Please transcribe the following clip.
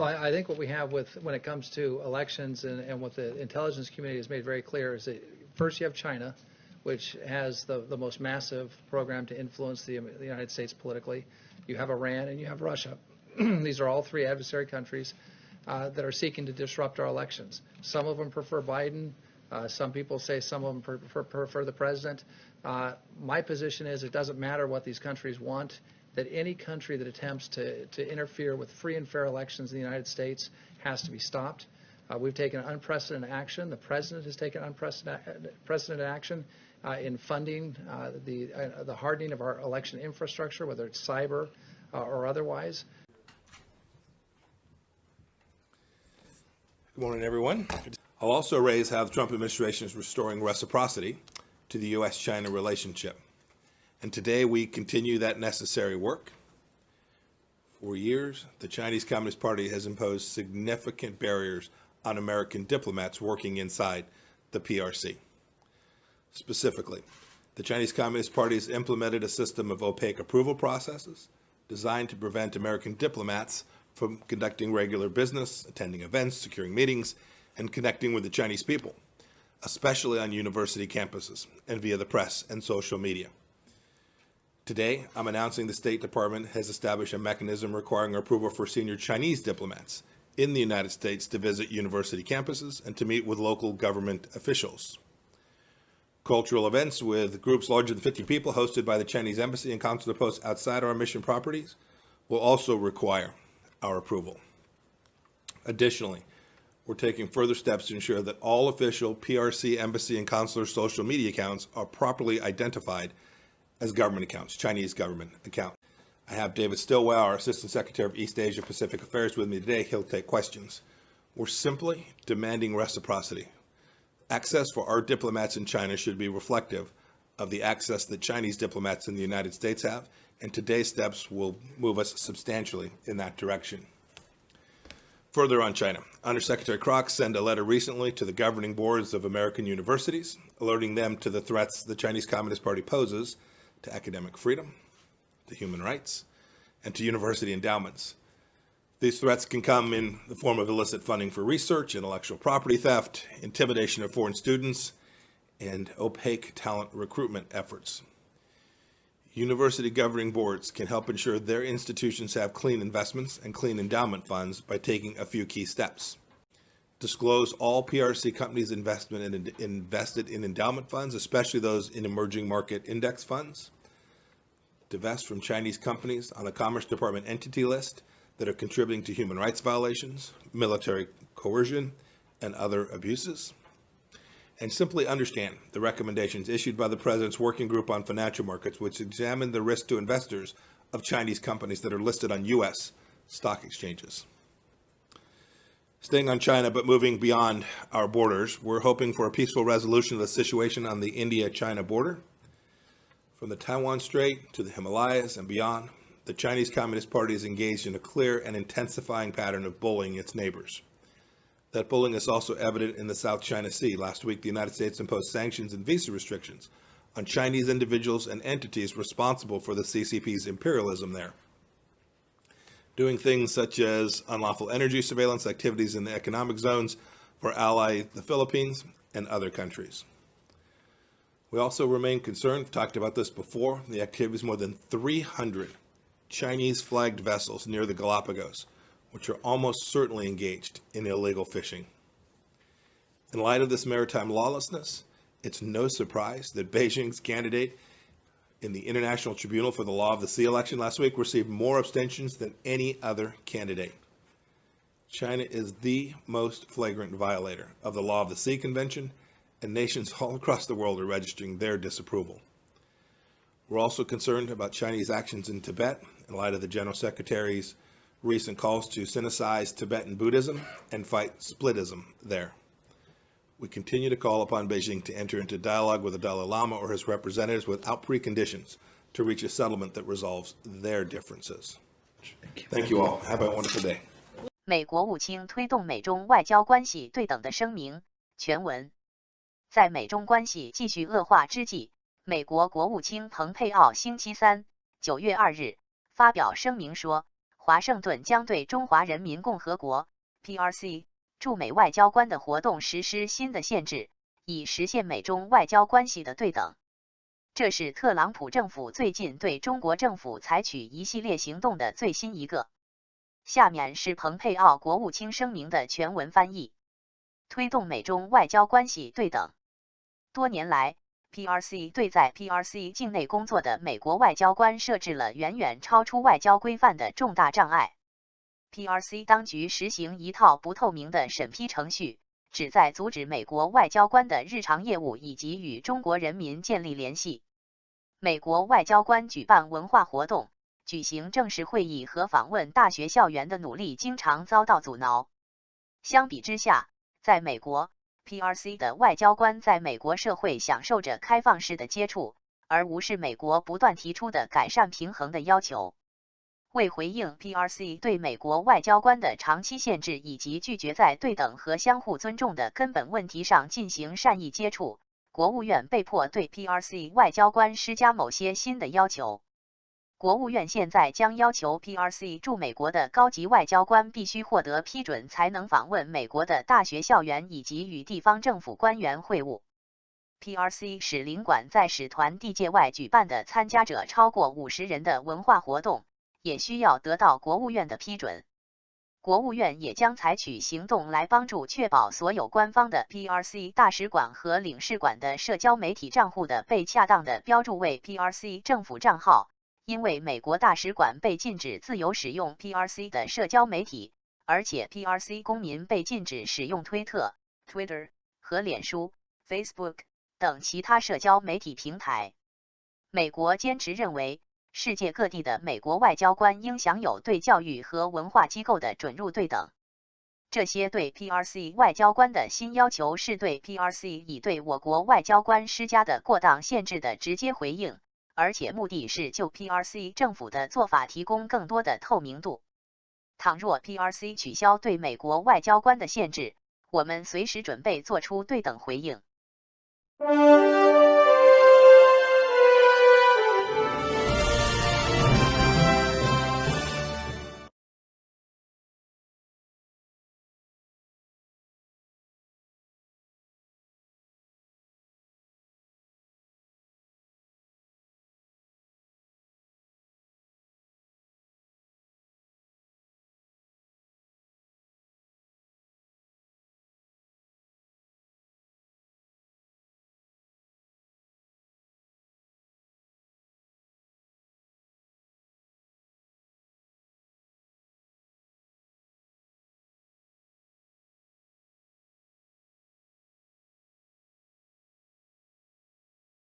Well, I think what we have when it comes to elections and what the intelligence community has made very clear is that first you have China, which has the most massive program to influence the United States politically. You have Iran and you have Russia. These are all three adversary countries that are seeking to disrupt our elections. Some of them prefer Biden. Some people say some of them prefer the president. My position is it doesn't matter what these countries want, that any country that attempts to interfere with free and fair elections in the United States has to be stopped. We've taken unprecedented action. The president has taken unprecedented action in funding the hardening of our election infrastructure, whether it's cyber or otherwise. Good morning, everyone. I'll also raise how the Trump administration is restoring reciprocity to the U.S.-China relationship. And today we continue that necessary work. For years, the Chinese Communist Party has imposed significant barriers on American diplomats working inside the PRC. Specifically, the Chinese Communist Party has implemented a system of opaque approval processes designed to prevent American diplomats from conducting regular business, attending events, securing meetings, and connecting with the Chinese people, especially on university campuses and via the press and social media. Today, I'm announcing the State Department has established a mechanism requiring approval for senior Chinese diplomats in the United States to visit university campuses and to meet with local government officials. Cultural events with groups larger than 50 people hosted by the Chinese Embassy and consular posts outside our mission properties will also require our approval. Additionally, we're taking further steps to ensure that all official PRC, embassy, and consular social media accounts are properly identified as government accounts, Chinese government accounts. I have David Stilwell, our Assistant Secretary of East Asia Pacific Affairs, with me today. He'll take questions. We're simply demanding reciprocity. Access for our diplomats in China should be reflective of the access that Chinese diplomats in the United States have, and today's steps will move us substantially in that direction. Further on China, Undersecretary Kroc sent a letter recently to the governing boards of American universities, alerting them to the threats the Chinese Communist Party poses to academic freedom, to human rights, and to university endowments. These threats can come in the form of illicit funding for research, intellectual property theft, intimidation of foreign students, and opaque talent recruitment efforts. University governing boards can help ensure their institutions have clean investments and clean endowment funds by taking a few key steps. Disclose all PRC companies' invested in endowment funds, especially those in emerging market index funds. Divest from Chinese companies on the Commerce Department entity list that are contributing to human rights violations, military coercion, and other abuses. And simply understand the recommendations issued by the President's Working Group on Financial Markets, which examine the risk to investors of Chinese companies that are listed on U.S. stock exchanges. Staying on China, but moving beyond our borders, we're hoping for a peaceful resolution of the situation on the India-China border. From the Taiwan Strait to the Himalayas and beyond, the Chinese Communist Party is engaged in a clear and intensifying pattern of bullying its neighbors. That bullying is also evident in the South China Sea. Last week, the United States imposed sanctions and visa restrictions on Chinese individuals and entities responsible for the CCP's imperialism there, doing things such as unlawful energy surveillance activities in the economic zones for ally the Philippines and other countries. We also remain concerned, we've talked about this before, the activities of more than 300 Chinese flagged vessels near the Galapagos, which are almost certainly engaged in illegal fishing. In light of this maritime lawlessness, it's no surprise that Beijing's candidate in the International Tribunal for the Law of the Sea election last week received more abstentions than any other candidate. China is the most flagrant violator of the Law of the Sea Convention, and nations all across the world are registering their disapproval. We're also concerned about Chinese actions in Tibet in light of the General Secretary's recent calls to sinicize Tibetan Buddhism and fight splitism there. We continue to call upon Beijing to enter into dialogue with the Dalai Lama or his representatives without preconditions to reach a settlement that resolves their differences. Thank you all. Have a wonderful day. 美国务卿推动美中外交关系对等的声明。全文。在美中关系继续恶化之际，美国国务卿蓬佩奥星期三，9月2日发表声明说，华盛顿将对中华人民共和国 （PRC） 驻美外交官的活动实施新的限制，以实现美中外交关系的对等。这是特朗普政府最近对中国政府采取一系列行动的最新一个。下面是蓬佩奥国务卿声明的全文翻译。推动美中外交关系对等。多年来 ，PRC 对在 PRC 境内工作的美国外交官设置了远远超出外交规范的重大障碍。PRC 当局实行一套不透明的审批程序，旨在阻止美国外交官的日常业务以及与中国人民建立联系。美国外交官举办文化活动、举行正式会议和访问大学校园的努力经常遭到阻挠。相比之下，在美国 ，PRC 的外交官在美国社会享受着开放式的接触，而无视美国不断提出的改善平衡的要求。为回应 PRC 对美国外交官的长期限制以及拒绝在对等和相互尊重的根本问题上进行善意接触，国务院被迫对 PRC 外交官施加某些新的要求。国务院现在将要求 PRC 驻美国的高级外交官必须获得批准才能访问美国的大学校园以及与地方政府官员会晤。PRC 使领馆在使团地界外举办的参加者超过50人的文化活动，也需要得到国务院的批准。国务院也将采取行动来帮助确保所有官方的 PRC 大使馆和领事馆的社交媒体账户的被恰当的标注为 PRC 政府账号。因为美国大使馆被禁止自由使用 PRC 的社交媒体，而且 PRC 公民被禁止使用推特 （Twitter） 和脸书 （Facebook） 等其他社交媒体平台。美国坚持认为，世界各地的美国外交官应享有对教育和文化机构的准入对等。这些对 PRC 外交官的新要求是对 PRC 已对我国外交官施加的过当限制的直接回应。而且目的是就 PRC 政府的做法提供更多的透明度。倘若 PRC 取消对美国外交官的限制，我们随时准备做出对等回应。